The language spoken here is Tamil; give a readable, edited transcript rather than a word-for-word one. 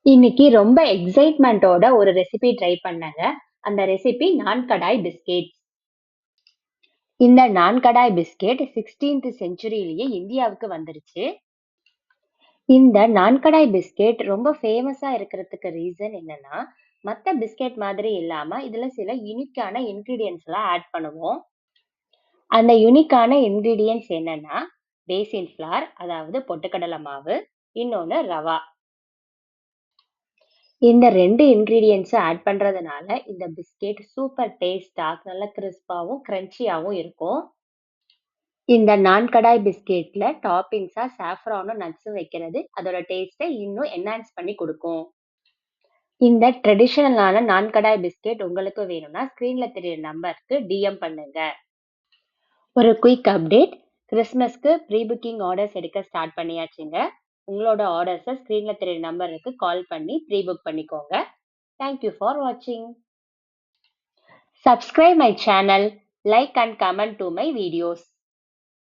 இன்னைக்கு ரொம்ப எக்ஸைட்மெண்ட்டோட ஒரு ரெசிபி ட்ரை பண்ணேங்க. அந்த ரெசிபி நான் கடாய் பிஸ்கெட். இந்த நான் கடாய் பிஸ்கெட் 16th செஞ்சுரியிலேயே இந்தியாவுக்கு வந்துருச்சு. இந்த நான் கடாய் பிஸ்கெட் ரொம்ப ஃபேமஸா இருக்கிறதுக்கு ரீசன் என்னன்னா, மத்த பிஸ்கெட் மாதிரி இல்லாம இதுல சில யூனிக்கான இன்கிரீடியன்ட்ஸ்லாம் ஆட் பண்ணுவோம். அந்த யூனிக்கான இன்கிரீடியன்ட்ஸ் என்னன்னா, பேசின் ஃப்ளார் அதாவது பொட்டுக்கடலை மாவு, இன்னொன்னு ரவா. இந்த 2 இன்கிரீடியன்ட்ஸ ஆட் பண்றதுனால, இந்த பிஸ்கெட் சூப்பர் டேஸ்ட்டா, நல்ல கிரிஸ்பாவும், கிரன்ச்சியாவும் இருக்கும். இந்த நான் கடாய் பிஸ்கெட்ல டாப்பிங்ஸா சாஃப்ரானும், நட்ஸும் வைக்கிறது, அதோட டேஸ்ட்ட இன்னும் என்ஹான்ஸ் பண்ணி குடுக்கும். இந்த ட்ரெடிஷனலான நான் கடாய் பிஸ்கெட் உங்களுக்கு வேணும்னா, ஸ்க்ரீன்ல தெரியிற நம்பருக்கு டிஎம் பண்ணுங்க. ஒரு குயிக் அப்டேட். கிறிஸ்மஸ்க்கு ப்ரீ புக்கிங் ஆர்டர்ஸ் எடுக்க ஸ்டார்ட் பண்ணியாச்சுங்க. உங்களோட ஆர்டர்ஸ ஸ்க்ரீன்ல தெரியிற நம்பருக்கு கால் பண்ணி ப்ரீ புக் பண்ணிக்கோங்க. Thank you for watching. Subscribe my channel, like and comment to my videos.